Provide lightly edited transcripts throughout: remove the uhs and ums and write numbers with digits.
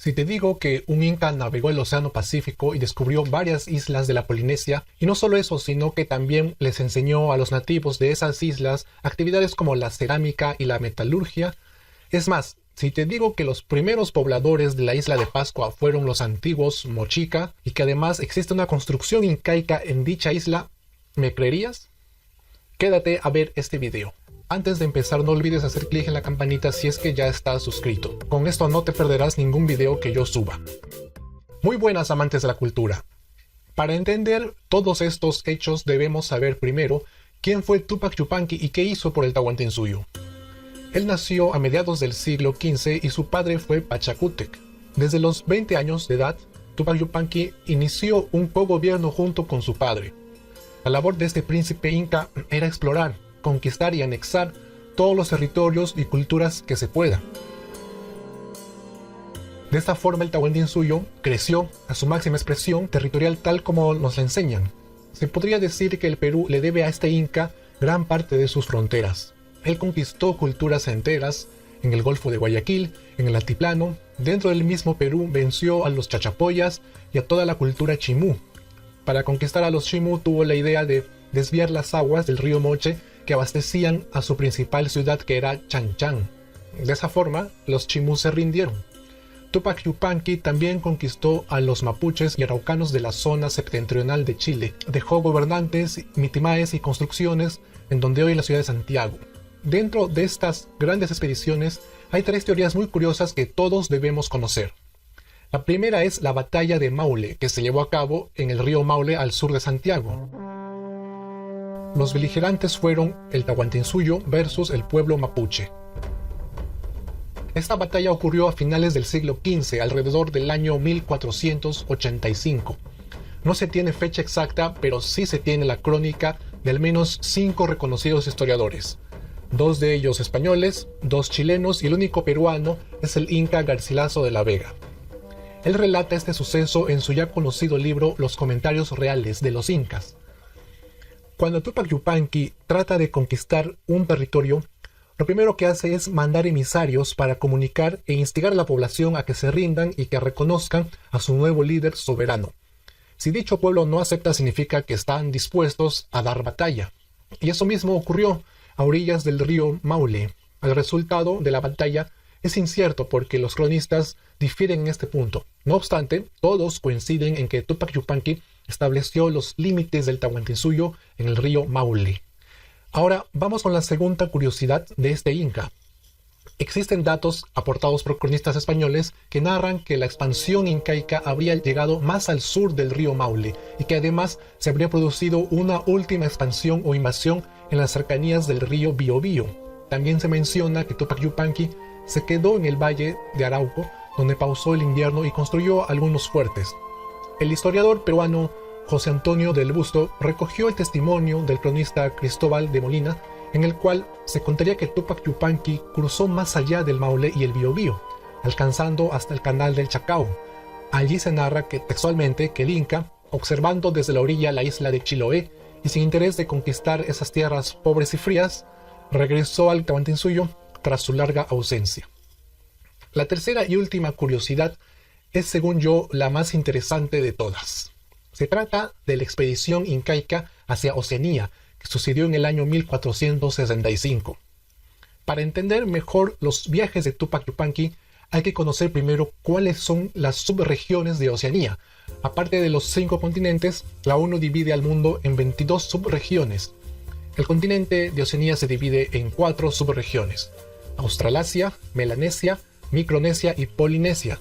Si te digo que un inca navegó el Océano Pacífico y descubrió varias islas de la Polinesia, y no solo eso, sino que también les enseñó a los nativos de esas islas actividades como la cerámica y la metalurgia. Es más, si te digo que los primeros pobladores de la isla de Pascua fueron los antiguos Mochica y que además existe una construcción incaica en dicha isla, ¿me creerías? Quédate a ver este video. Antes de empezar, no olvides hacer clic en la campanita si es que ya estás suscrito. Con esto no te perderás ningún video que yo suba. Muy buenas, amantes de la cultura. Para entender todos estos hechos debemos saber primero quién fue Tupac Yupanqui y qué hizo por el Tahuantinsuyo. Él nació a mediados del siglo XV y su padre fue Pachacútec. Desde los 20 años de edad, Tupac Yupanqui inició un cogobierno junto con su padre. La labor de este príncipe inca era explorar, conquistar y anexar todos los territorios y culturas que se pueda. De esta forma el Tahuantinsuyo creció a su máxima expresión territorial tal como nos la enseñan. Se podría decir que el Perú le debe a este inca gran parte de sus fronteras. Él conquistó culturas enteras en el Golfo de Guayaquil, en el Altiplano. Dentro del mismo Perú venció a los chachapoyas y a toda la cultura chimú. Para conquistar a los chimú tuvo la idea de desviar las aguas del río Moche que abastecían a su principal ciudad, que era Chan. De esa forma, los chimú se rindieron. Tupac Yupanqui también conquistó a los mapuches y araucanos de la zona septentrional de Chile. Dejó gobernantes, mitimaes y construcciones en donde hoy es la ciudad de Santiago. Dentro de estas grandes expediciones hay tres teorías muy curiosas que todos debemos conocer. La primera es la batalla de Maule, que se llevó a cabo en el río Maule al sur de Santiago. Los beligerantes fueron el Tahuantinsuyo versus el pueblo mapuche. Esta batalla ocurrió a finales del siglo XV, alrededor del año 1485. No se tiene fecha exacta, pero sí se tiene la crónica de al menos 5 reconocidos historiadores. 2 de ellos españoles, 2 chilenos y el único peruano es el inca Garcilaso de la Vega. Él relata este suceso en su ya conocido libro Los Comentarios Reales de los Incas. Cuando Tupac Yupanqui trata de conquistar un territorio, lo primero que hace es mandar emisarios para comunicar e instigar a la población a que se rindan y que reconozcan a su nuevo líder soberano. Si dicho pueblo no acepta, significa que están dispuestos a dar batalla. Y eso mismo ocurrió a orillas del río Maule. El resultado de la batalla es incierto porque los cronistas difieren en este punto. No obstante, todos coinciden en que Tupac Yupanqui estableció los límites del Tahuantinsuyo en el río Maule. Ahora vamos con la segunda curiosidad de este inca. Existen datos aportados por cronistas españoles que narran que la expansión incaica habría llegado más al sur del río Maule y que además se habría producido una última expansión o invasión en las cercanías del río Biobío. También se menciona que Tupac Yupanqui se quedó en el valle de Arauco, donde pausó el invierno y construyó algunos fuertes. El historiador peruano José Antonio del Busto recogió el testimonio del cronista Cristóbal de Molina, en el cual se contaría que Tupac Yupanqui cruzó más allá del Maule y el Biobío, alcanzando hasta el canal del Chacao. Allí se narra que textualmente que el Inca, observando desde la orilla la isla de Chiloé y sin interés de conquistar esas tierras pobres y frías, regresó al Tahuantinsuyo tras su larga ausencia. La tercera y última curiosidad es, según yo, la más interesante de todas. Se trata de la expedición incaica hacia Oceanía, que sucedió en el año 1465. Para entender mejor los viajes de Tupac Yupanqui, hay que conocer primero cuáles son las subregiones de Oceanía. Aparte de los 5 continentes, la ONU divide al mundo en 22 subregiones. El continente de Oceanía se divide en 4 subregiones: Australasia, Melanesia, Micronesia y Polinesia.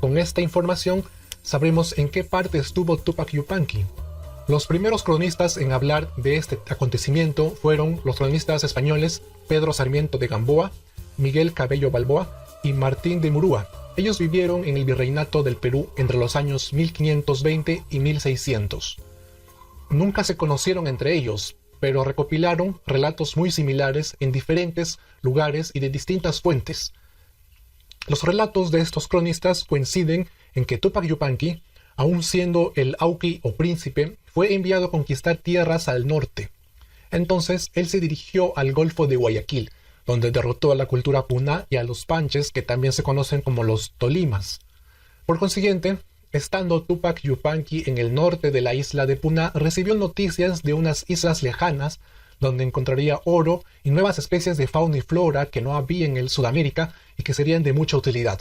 Con esta información sabremos en qué parte estuvo Tupac Yupanqui. Los primeros cronistas en hablar de este acontecimiento fueron los cronistas españoles Pedro Sarmiento de Gamboa, Miguel Cabello Balboa y Martín de Murúa. Ellos vivieron en el virreinato del Perú entre los años 1520 y 1600. Nunca se conocieron entre ellos, pero recopilaron relatos muy similares en diferentes lugares y de distintas fuentes. Los relatos de estos cronistas coinciden en que Tupac Yupanqui, aun siendo el Auqui o príncipe, fue enviado a conquistar tierras al norte. Entonces él se dirigió al Golfo de Guayaquil, donde derrotó a la cultura Puná y a los Panches, que también se conocen como los Tolimas. Por consiguiente, estando Tupac Yupanqui en el norte de la isla de Puna, recibió noticias de unas islas lejanas donde encontraría oro y nuevas especies de fauna y flora que no había en el Sudamérica y que serían de mucha utilidad.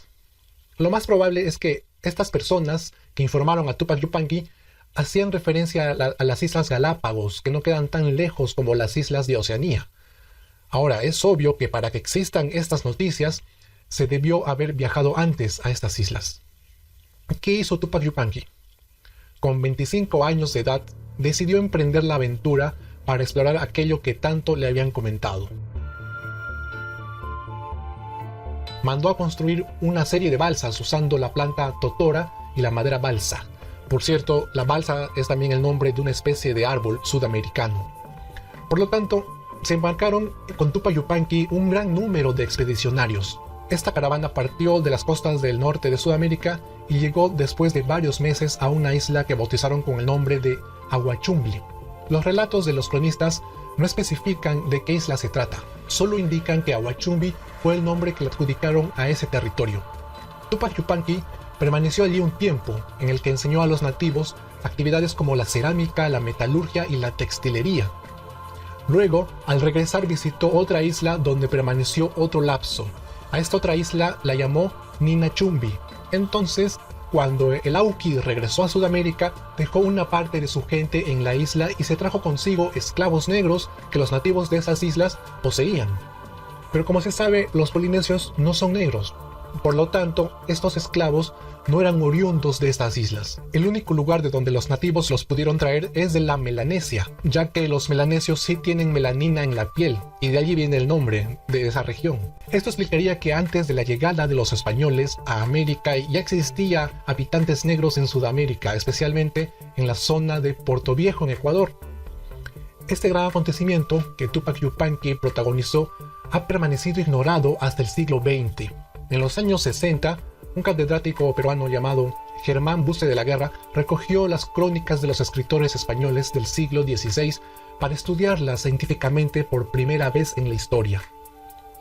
Lo más probable es que estas personas que informaron a Tupac Yupanqui hacían referencia a las Islas Galápagos, que no quedan tan lejos como las islas de Oceanía. Ahora, es obvio que para que existan estas noticias, se debió haber viajado antes a estas islas. ¿Qué hizo Tupac Yupanqui? Con 25 años de edad, decidió emprender la aventura para explorar aquello que tanto le habían comentado. Mandó a construir una serie de balsas usando la planta totora y la madera balsa. Por cierto, la balsa es también el nombre de una especie de árbol sudamericano. Por lo tanto, se embarcaron con Tupac Yupanqui un gran número de expedicionarios. Esta caravana partió de las costas del norte de Sudamérica y llegó después de varios meses a una isla que bautizaron con el nombre de Aguachumbi. Los relatos de los cronistas no especifican de qué isla se trata, solo indican que Aguachumbi fue el nombre que le adjudicaron a ese territorio. Tupac Yupanqui permaneció allí un tiempo, en el que enseñó a los nativos actividades como la cerámica, la metalurgia y la textilería. Luego, al regresar visitó otra isla donde permaneció otro lapso. A esta otra isla la llamó Ninachumbi. Entonces, cuando el Auqui regresó a Sudamérica, dejó una parte de su gente en la isla y se trajo consigo esclavos negros que los nativos de esas islas poseían. Pero como se sabe, los polinesios no son negros. Por lo tanto, estos esclavos no eran oriundos de estas islas. El único lugar de donde los nativos los pudieron traer es de la Melanesia, ya que los melanesios sí tienen melanina en la piel, y de allí viene el nombre de esa región. Esto explicaría que antes de la llegada de los españoles a América ya existía habitantes negros en Sudamérica, especialmente en la zona de Puerto Viejo en Ecuador. Este gran acontecimiento que Tupac Yupanqui protagonizó ha permanecido ignorado hasta el siglo XX. En los años 60, un catedrático peruano llamado Germán Buse de la Guerra recogió las crónicas de los escritores españoles del siglo XVI para estudiarlas científicamente por primera vez en la historia.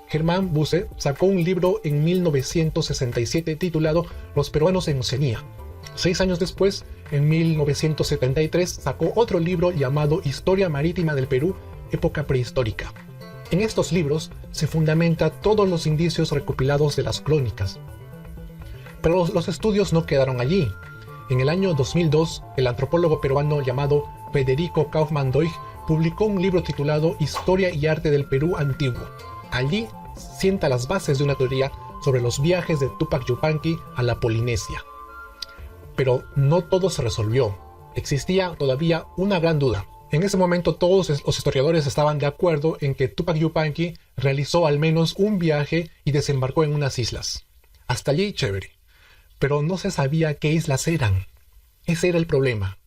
Germán Buse sacó un libro en 1967 titulado Los peruanos en Oceanía. 6 años después, en 1973, sacó otro libro llamado Historia Marítima del Perú, época prehistórica. En estos libros se fundamenta todos los indicios recopilados de las crónicas. Pero los estudios no quedaron allí. En el año 2002, el antropólogo peruano llamado Federico Kaufmann Doig publicó un libro titulado Historia y Arte del Perú Antiguo. Allí sienta las bases de una teoría sobre los viajes de Tupac Yupanqui a la Polinesia. Pero no todo se resolvió. Existía todavía una gran duda. En ese momento todos los historiadores estaban de acuerdo en que Tupac Yupanqui realizó al menos un viaje y desembarcó en unas islas. Hasta allí chévere. Pero no se sabía qué islas eran. Ese era el problema.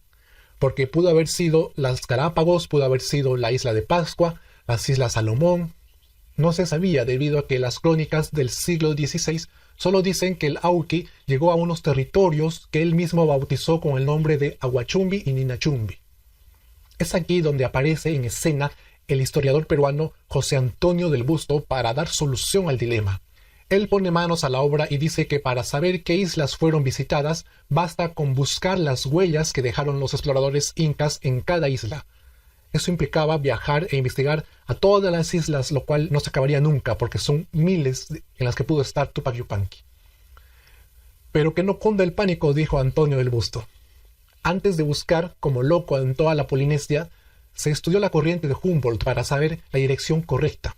Porque pudo haber sido las Galápagos, pudo haber sido la isla de Pascua, las islas Salomón. No se sabía debido a que las crónicas del siglo XVI solo dicen que el Auqui llegó a unos territorios que él mismo bautizó con el nombre de Aguachumbi y Ninachumbi. Es aquí donde aparece en escena el historiador peruano José Antonio del Busto para dar solución al dilema. Él pone manos a la obra y dice que para saber qué islas fueron visitadas, basta con buscar las huellas que dejaron los exploradores incas en cada isla. Eso implicaba viajar e investigar a todas las islas, lo cual no se acabaría nunca, porque son miles en las que pudo estar Tupac Yupanqui. Pero que no cunda el pánico, dijo Antonio del Busto. Antes de buscar como loco en toda la Polinesia, se estudió la corriente de Humboldt para saber la dirección correcta.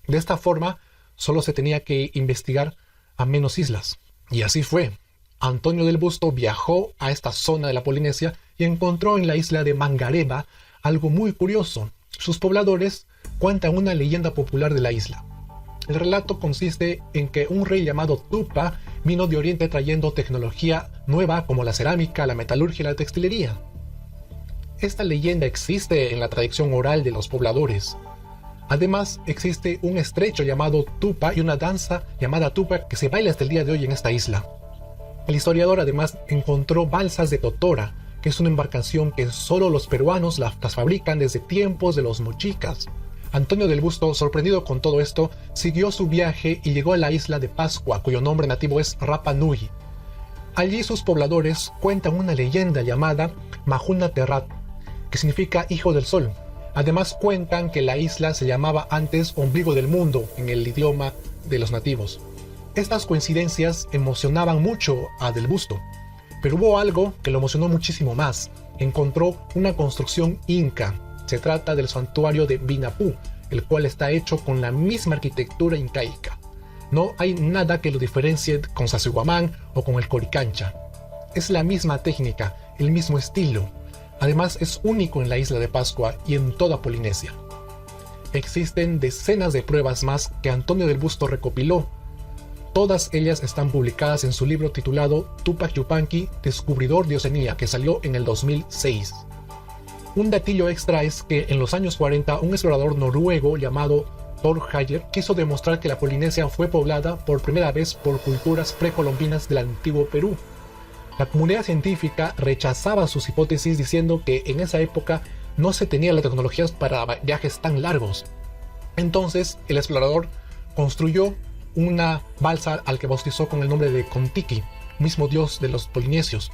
De esta forma, solo se tenía que investigar a menos islas. Y así fue. Antonio del Busto viajó a esta zona de la Polinesia y encontró en la isla de Mangareva algo muy curioso. Sus pobladores cuentan una leyenda popular de la isla. El relato consiste en que un rey llamado Tupa vino de Oriente trayendo tecnología nueva como la cerámica, la metalurgia y la textilería. Esta leyenda existe en la tradición oral de los pobladores. Además, existe un estrecho llamado Tupa y una danza llamada Tupa que se baila hasta el día de hoy en esta isla. El historiador además encontró balsas de totora, que es una embarcación que solo los peruanos las fabrican desde tiempos de los mochicas. Antonio del Busto, sorprendido con todo esto, siguió su viaje y llegó a la isla de Pascua, cuyo nombre nativo es Rapa Nui. Allí sus pobladores cuentan una leyenda llamada Mahuna Terrat, que significa hijo del sol. Además cuentan que la isla se llamaba antes ombligo del mundo en el idioma de los nativos. Estas coincidencias emocionaban mucho a Del Busto, pero hubo algo que lo emocionó muchísimo más. Encontró una construcción inca. Se trata del santuario de Binapú, el cual está hecho con la misma arquitectura incaica. No hay nada que lo diferencie con Sacsayhuamán o con el Coricancha. Es la misma técnica, el mismo estilo. Además es único en la isla de Pascua y en toda Polinesia. Existen decenas de pruebas más que Antonio Del Busto recopiló. Todas ellas están publicadas en su libro titulado Tupac Yupanqui, Descubridor de Oceanía, que salió en el 2006. Un datillo extra es que en los años 40 un explorador noruego llamado Thor Heyerdahl quiso demostrar que la Polinesia fue poblada por primera vez por culturas precolombinas del antiguo Perú. La comunidad científica rechazaba sus hipótesis diciendo que en esa época no se tenía las tecnologías para viajes tan largos. Entonces el explorador construyó una balsa al que bautizó con el nombre de Kon-Tiki, mismo dios de los polinesios.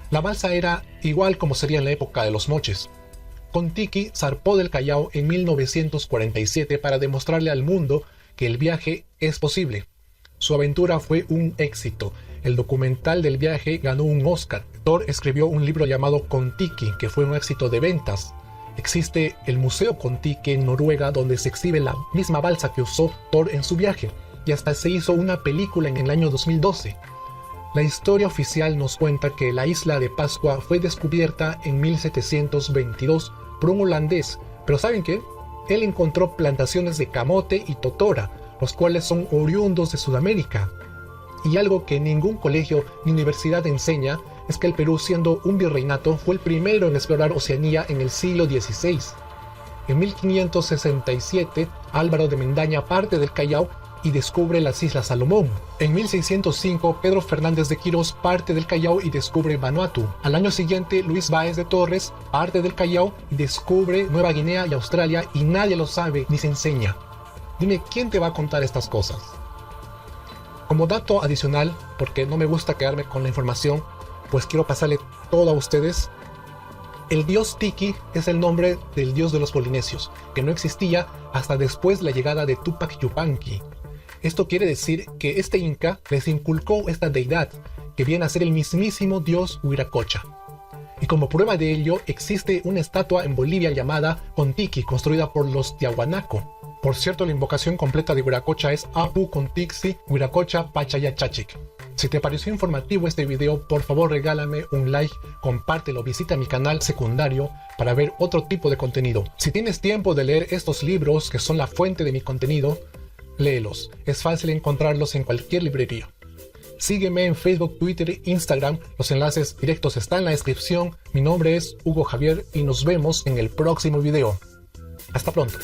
La balsa era igual como sería en la época de los moches. Kon-Tiki zarpó del Callao en 1947 para demostrarle al mundo que el viaje es posible. Su aventura fue un éxito. El documental del viaje ganó un Oscar. Thor escribió un libro llamado Kon-Tiki, que fue un éxito de ventas. Existe el Museo Kon-Tiki en Noruega, donde se exhibe la misma balsa que usó Thor en su viaje, y hasta se hizo una película en el año 2012. La historia oficial nos cuenta que la isla de Pascua fue descubierta en 1722 por un holandés, pero ¿saben qué? Él encontró plantaciones de camote y totora, los cuales son oriundos de Sudamérica. Y algo que ningún colegio ni universidad enseña es que el Perú, siendo un virreinato, fue el primero en explorar Oceanía en el siglo XVI. En 1567, Álvaro de Mendaña parte del Callao y descubre las Islas Salomón. En 1605, Pedro Fernández de Quirós parte del Callao y descubre Vanuatu. Al año siguiente, Luis Báez de Torres parte del Callao y descubre Nueva Guinea y Australia, y nadie lo sabe ni se enseña. Dime, ¿quién te va a contar estas cosas? Como dato adicional, porque no me gusta quedarme con la información, pues quiero pasarle todo a ustedes. El dios Tiki es el nombre del dios de los polinesios, que no existía hasta después de la llegada de Tupac Yupanqui. Esto quiere decir que este inca les inculcó esta deidad, que viene a ser el mismísimo dios Huiracocha. Y como prueba de ello, existe una estatua en Bolivia llamada Kon-Tiki, construida por los Tiahuanaco. Por cierto, la invocación completa de Huiracocha es Apu Kon-Tiksi Huiracocha Pachayachachik. Si te pareció informativo este video, por favor regálame un like, compártelo, visita mi canal secundario para ver otro tipo de contenido. Si tienes tiempo de leer estos libros, que son la fuente de mi contenido, léelos. Es fácil encontrarlos en cualquier librería. Sígueme en Facebook, Twitter e Instagram. Los enlaces directos están en la descripción. Mi nombre es Hugo Javier y nos vemos en el próximo video. Hasta pronto.